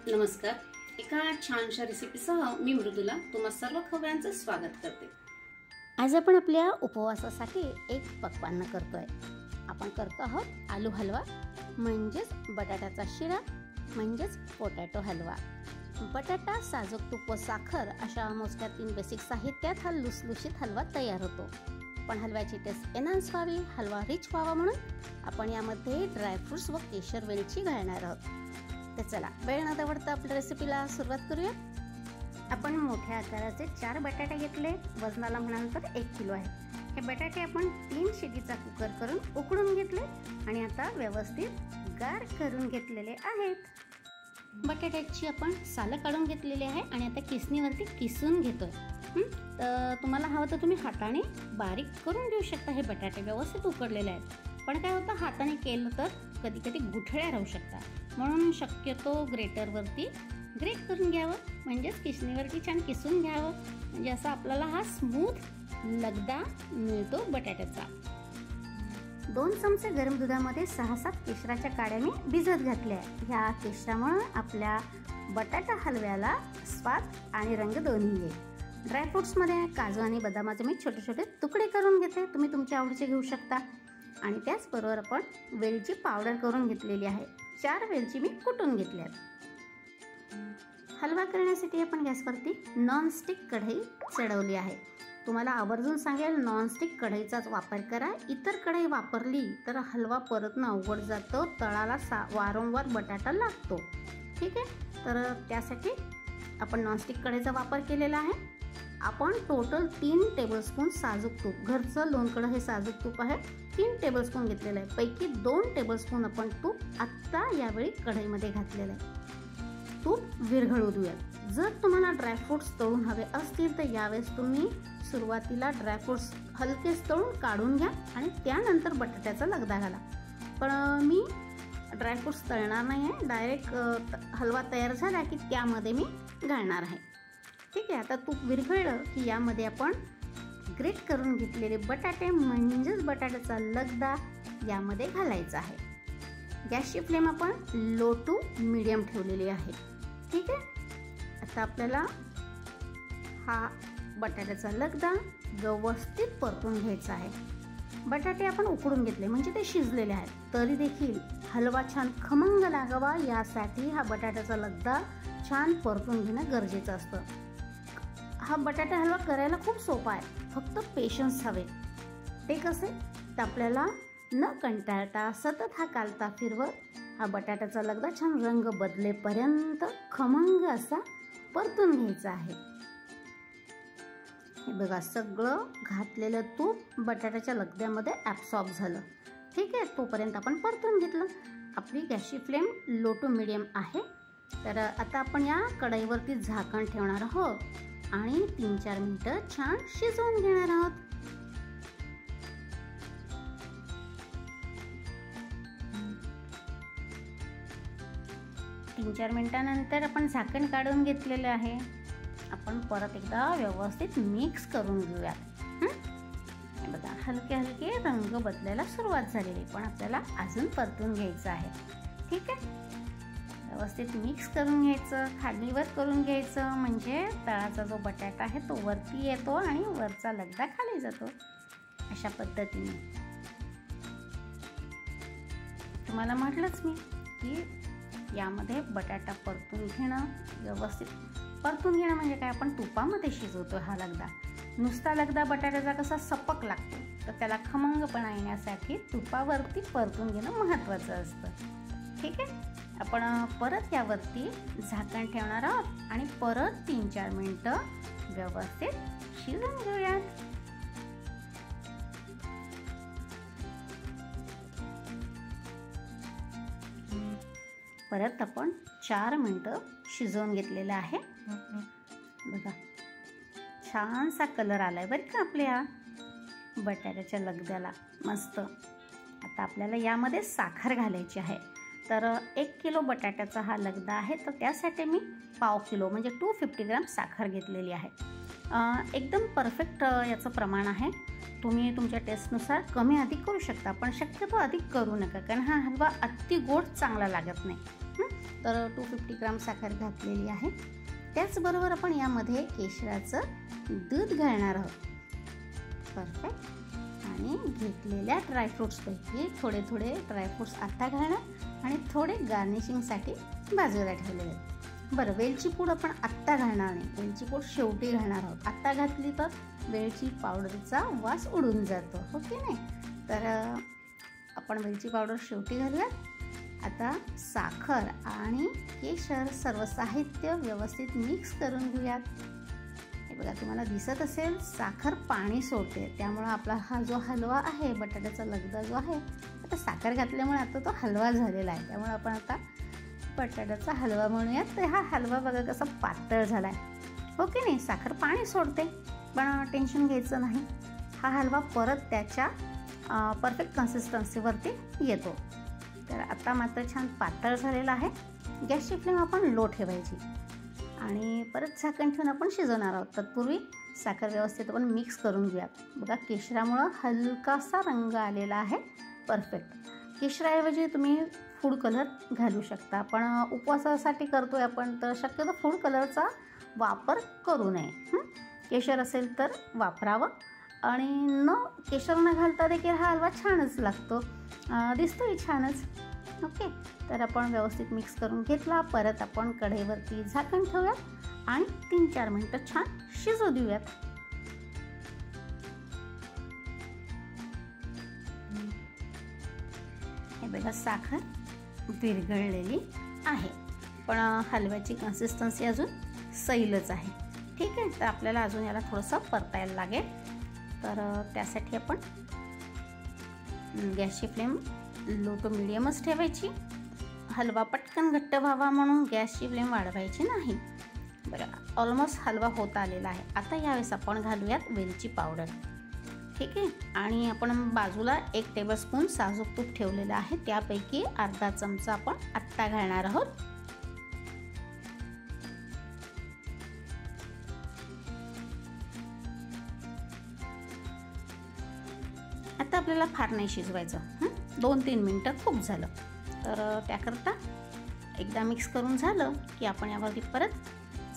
नमस्कार. एका छानशा रेसिपीसह मी मृदुला तुम्हा सर्व खवयांचं स्वागत करते. आज आपण आपल्या उपवासासाठी एक पक्वान्न करतोय. आपण करतो आहोत आलू हलवा, म्हणजेच बटाट्याचा शिरा, म्हणजेच पोटॅटो हलवा. बटाटा, साजूक तूप व साखर अशा मोजक्या 3 बेसिक साहित्यात हा लुसलुशीत हलवा तयार होतो. पण हलव्याची टेस्ट एनहान्स व्हावी, हलवा रिच व्हावा म्हणून आपण यामध्ये ड्रायफ्रुट्स व केशर वेलची घालणार आहोत. तर चला, वेळ न दवडता आपल्या रेसिपीला सुरुवात करूया. आपण मोठ्या आकाराचे 4 बटाटे घेतले. वजनाला म्हणाल तर 1 किलो आहे. हे बटाटे आपण 3 शिटीचा कुकर करून उकडून घेतले आणि आता व्यवस्थित गार करून घेतलेले आहेत. बटाट्याची आपण सालं काढून घेतलेली आहे आणि आता किसणीवरती किसून घेतोय. तर तुम्हाला हवं तर तुम्ही हाताने बारीक करून घेऊ शकता. हे बटाटे व्यवस्थित उकडलेले आहेत, पण काय होतं, हाताने केलं तर कधी कधी गुठळ्या राहू शकतात. म्हणून शक्यतो ग्रेटरवरती ग्रेट करून घ्यावं, म्हणजेच किसणीवरती छान किसून घ्यावं, म्हणजे असा आपल्याला हा स्मूथ लगदा मिळतो बटाट्याचा. 2 चमचे गरम दुधामध्ये 6-7 केशराच्या काड्या मी भिजत घातल्या. ह्या केशरामुळे आपल्या बटाटा हलव्याला स्वाद आणि रंग दोन्ही येईल. ड्रायफ्रुट्समध्ये काजू आणि बदामाचे मी छोटे छोटे तुकडे करून घेते. तुम्ही तुमच्या आवडीचे घेऊ शकता. आणि त्याचबरोबर आपण वेलची पावडर करून घेतलेली आहे. 4 वेलची मी कुटून घेतल्यात. हलवा करण्यासाठी आपण गॅसवरती नॉनस्टिक कढई चढवली आहे. तुम्हाला आवर्जून सांगेल, नॉनस्टिक कढईचाच वापर करा. इतर कढई वापरली तर हलवा परतणं अवघड जातं, तळाला वारंवार बटाटा लागतो. ठीक आहे, तर त्यासाठी आपण नॉनस्टिक कढईचा वापर केलेला आहे. आपण टोटल 3 टेबलस्पून साजूक तूप, घरचं लोणकढं हे साजूक तूप आहे, 3 टेबलस्पून घेतलेलं आहे. पैकी 2 टेबलस्पून आपण तूप आत्ता यावेळी कढईमध्ये घातलेलं आहे. तूप विरघळू देऊयात. जर तुम्हाला ड्रायफ्रुट्स तळून हवे असतील तर यावेळेस तुम्ही सुरुवातीला ड्रायफ्रुट्स हलकेच तळून काढून घ्या आणि त्यानंतर बटाट्याचा लगदा घाला. पण मी ड्रायफ्रुट्स तळणार नाही आहे. डायरेक्ट हलवा तयार झाला की त्यामध्ये मी घालणार आहे. ठीक आहे, आता तूप विरघळलं की यामध्ये आपण ग्रेट करून घेतलेले बटाटे, म्हणजेच बटाट्याचा लगदा यामध्ये घालायचा आहे. गॅसची फ्लेम आपण लो टू मीडियम ठेवलेली आहे. ठीक आहे, आता आपल्याला हा बटाट्याचा लगदा व्यवस्थित परतून घ्यायचा आहे. बटाटे आपण उकडून घेतले म्हणजे ते शिजलेले आहेत, तरी देखील हलवा छान खमंग लागावा यासाठी हा बटाट्याचा लगदा छान परतून घेणं गरजेचं असतं. हा बटाटा हलवा करायला खूप सोपा आहे, फक्त पेशन्स हवे. ते कसे, तर आपल्याला न कंटाळता सतत हा कालता फिरवत हा बटाट्याचा लगदा छान रंग बदलेपर्यंत खमंग असा परतून घ्यायचा आहे. हे बघा, सगळं घातलेलं तूप बटाट्याच्या लगद्यामध्ये ॲब्सॉर्ब झालं. ठीक आहे, तोपर्यंत आपण परतून घेतलं. आपली गॅसची फ्लेम लो टू मीडियम आहे. तर आता आपण या कढईवरती झाकण ठेवणार आहोत आणि 3-4 मिनिटं छान शिजवून घेणार आहोत. तीन 4 मिनिटांनंतर आपण झाकण काढून घेतलेलं आहे. आपण परत एकदा व्यवस्थित मिक्स करून घेऊयात. हे बघा, हलके हलके रंग बदलायला सुरुवात झालेली, पण आपल्याला अजून परतून घ्यायचं आहे. ठीक आहे, व्यवस्थित मिक्स करून घ्यायचं, खालीवर करून घ्यायचं, म्हणजे तळाचा जो बटाटा आहे तो वरती येतो आणि वरचा लगदा खाली जातो. अशा पद्धतीने तुम्हाला म्हटलंच मी की यामध्ये बटाटा परतून घेणं, व्यवस्थित परतून घेणं म्हणजे काय, आपण तुपामध्ये शिजवतो हा लगदा. नुसता लगदा बटाट्याचा कसा सपक लागतो, तर त्याला खमंगपणा येण्यासाठी तुपावरती परतून घेणं महत्त्वाचं असतं. ठीक आहे, आपण परत यावरती झाकण ठेवणार आहोत आणि परत 3-4 मिनिटं व्यवस्थित शिजवून घेऊयात. परत आपण 4 मिनिटं शिजवून घेतलेलं आहे. बघा, छानसा कलर आलाय बरं का आपल्या बटाट्याच्या लगद्याला, मस्त. आता आपल्याला यामध्ये साखर घालायची आहे. तर 1 किलो बटाट्याचा हा लगदा आहे, तर त्यासाठी मी पाव किलो म्हणजे 250 ग्रॅम साखर घेतलेली आहे. एकदम परफेक्ट याचं प्रमाण आहे. तुम्ही तुमच्या टेस्टनुसार कमी अधिक करू शकता, पण शक्यतो अधिक करू नका, कारण हा हलवा अति गोड चांगला लागत नाही. तर 250 ग्राम साखर घातलेली आहे. त्याचबरोबर आपण यामध्ये केशराचं दूध घालणार आहोत. परफेक्ट. आणि घेतलेल्या ड्रायफ्रूट्सपैकी थोडे थोडे ड्रायफ्रूट्स आत्ता घालणार आणि थोडे गार्निशिंगसाठी बाजूला ठेवलेले आहेत. बरं, वेलची पूड आपण आत्ता घालणार नाही, वेलची पूड शेवटी घालणार आहोत. आत्ता घातली तर वेलची पावडरचा वास उडून जातो, हो की नाही? तर आपण वेलची पावडर शेवटी घालूयात. आता साखर आणि केशर सर्व साहित्य व्यवस्थित मिक्स करून घेऊयात. हे बघा, तुम्हाला दिसत असेल साखर पाणी सोडते, त्यामुळं आपला हा जो हलवा आहे, बटाट्याचा लगदा जो आहे, आता साखर घातल्यामुळे आता तो हलवा झालेला आहे. त्यामुळे आपण आता बटाट्याचा हलवा म्हणूयात. तर हा हलवा बघा कसा पातळ झाला आहे, हो की नाही? साखर पाणी सोडते, पण टेन्शन घ्यायचं नाही. हा हलवा परत त्याच्या परफेक्ट कन्सिस्टन्सीवरती येतो. तर आता मात्र छान पातळ झालेला आहे. गॅसची फ्लेम आपण लो ठेवायची आणि परत झाकण ठेवून आपण शिजवणार आहोत. तत्पूर्वी साखर व्यवस्थित आपण मिक्स करून घेऊयात. बघा, केशरामुळं हलकासा रंग आलेला आहे. परफेक्ट. केशराऐवजी तुम्ही फूड कलर घालू शकता, पण उपवासासाठी करतोय आपण, तर शक्यतो फूड कलरचा वापर करू नये. केशर असेल तर वापरावं. आणि केशर न घालता देखील हा हलवा छानच लागतो, दिसतोही छानच. ओके, तर आपण व्यवस्थित मिक्स करून घेतला. परत आपण कढईवरती झाकण ठेवूयात आणि 3-4 मिनटं छान शिजू देऊयात. हे बघा, साखर विरघळलेली आहे, पण हलव्याची कन्सिस्टन्सी अजून सैलच आहे. ठीक आहे, तर आपल्याला अजून याला थोडंसं परतायला लागेल. तर त्यासाठी आपण गॅसची फ्लेम लो टू मिडियमच ठेवायची. हलवा पटकन घट्ट व्हावा म्हणून गॅसची फ्लेम वाढवायची नाही. बरं, ऑलमोस्ट हलवा होत आलेला आहे. आता यावेळेस आपण घालूयात वेलची पावडर. ठीक आहे, आणि आपण बाजूला 1 टेबलस्पून साजूक तूप ठेवलेलं आहे, त्यापैकी अर्धा चमचा आपण आत्ता घालणार आहोत. आता आपल्याला फार नाही शिजवायचं, 2-3 मिनटं खूप झालं. तर त्याकरता एकदा मिक्स करून झालं की आपण यावरती परत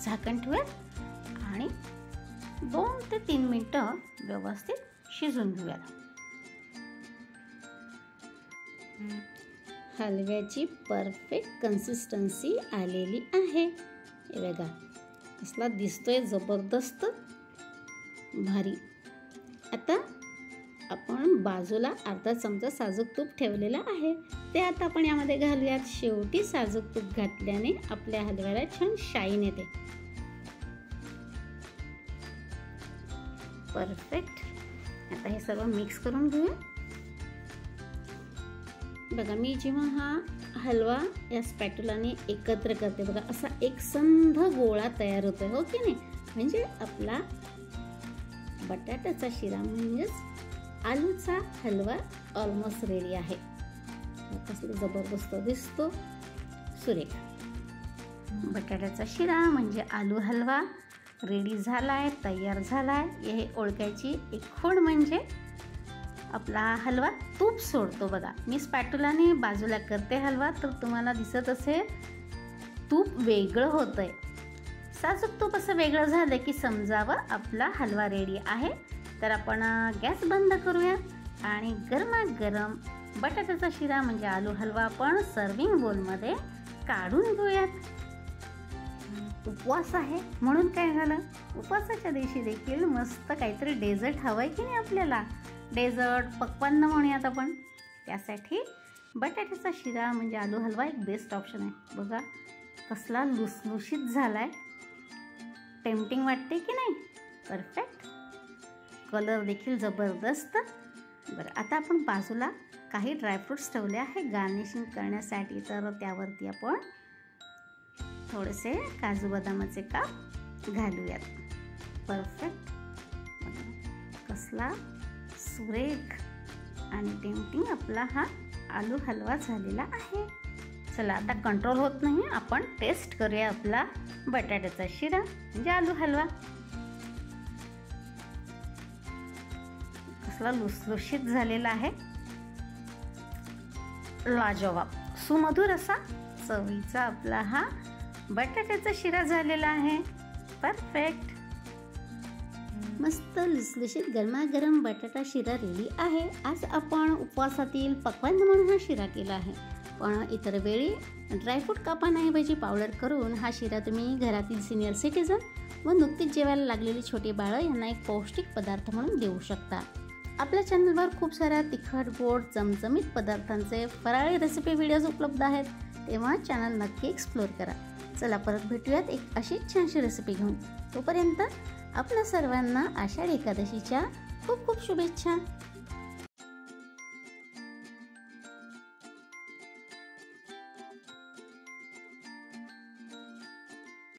झाकण ठेवूयात आणि 2 ते 3 मिनटं व्यवस्थित शिजून घेऊयात. हलव्याची परफेक्ट कन्सिस्टन्सी आलेली आहे. हे बघा, कसला दिसतोय, जबरदस्त भारी. आता आपण बाजूला अर्धा चमचा साजूक तूप ठेवलेला आहे, ते आता आपण यामध्ये घालूयात. शेवटी साजूक तूप घातल्याने आपल्या हलव्याला छान शाईन येते. परफेक्ट. आता हे सर्व मिक्स करून घेऊया. बघा, मी जेव्हा हा हलवा या स्पॅटुलाने एकत्र करते, बघा असा एक संध गोळा तयार होतोय, हो की नाही? म्हणजे आपला बटाट्याचा शिरा म्हणजेच आलूचा हलवा ऑलमोस्ट रेडी आहे. कसला जबरदस्त दिसतो, सुरेख. बटाट्याचा शिरा म्हणजे आलू हलवा रेडी झालाय, तयार झालाय. हे ओळखायची एक खूण म्हणजे आपला हलवा तूप सोडतो. बघा, मी स्पॅटुलाने बाजूला करते हलवा, तर तुम्हाला दिसत असेल तूप वेगळं होतंय. साजूक तूप असं वेगळं झालं की समजावं आपला हलवा रेडी आहे. तर आपण गॅस बंद करूया आणि गरमागरम बटाट्याचा शिरा म्हणजे आलू हलवा आपण सर्विंग बोलमध्ये काढून घेऊयात. उपवास आहे म्हणून काय झालं, उपवासाच्या दिवशी देखील मस्त काहीतरी डेझर्ट हवंय की नाही आपल्याला. डेझर्ट पक्वान्न म्हणूयात आपण. त्यासाठी बटाट्याचा शिरा म्हणजे आलू हलवा एक बेस्ट ऑप्शन आहे. बघा कसला लुसलुशीत झालाय, टेम्पटिंग वाटते की नाही. परफेक्ट. कलर देखील जबरदस्त. बरं, आता आपण बाजूला काही ड्रायफ्रूट्स ठेवले आहे गार्निशिंग करण्यासाठी. तर त्यावरती आपण थोडेसे काजू बदामाचे काप घालूयात. परफेक्ट. कसला सुरेख आणि टेम्पटिंग आपला हा आलू हलवा झालेला आहे. चला, आता कंट्रोल होत नाही, आपण टेस्ट करूया आपला बटाट्याचा शिरा म्हणजे आलू हलवा. कसला लुसलुशीत झालेला आहे, लाजवाब, सुमधुर असा, चवीचा आपला हा बटाट्याचा शिरा झालेला आहे. परफेक्ट. मस्त लुसलुशीत गरमागरम बटाटा शिरा रेडी आहे. आज आपण उपवासातील पक्वान्न म्हणून हा शिरा केला आहे. पण इतर वेळी ड्रायफ्रूट कापांऐवजी पावडर करून हा शिरा तुम्ही घरातील सिनियर सिटीजन व नुकतीच जेवायला लागलेली छोटी बाळं यांना एक पौष्टिक पदार्थ म्हणून देऊ शकता. आपल्या चॅनलवर खूप साऱ्या तिखट गोड चमचमीत पदार्थांचे फराळी रेसिपी व्हिडिओज उपलब्ध आहेत, तेव्हा चॅनल नक्की एक्सप्लोर करा. चला परत भेटूयात एक अशीच छानशी रेसिपी घेऊन. तोपर्यंत आपल्या सर्वांना आषाढी एकादशीच्या खूप खूप शुभेच्छा.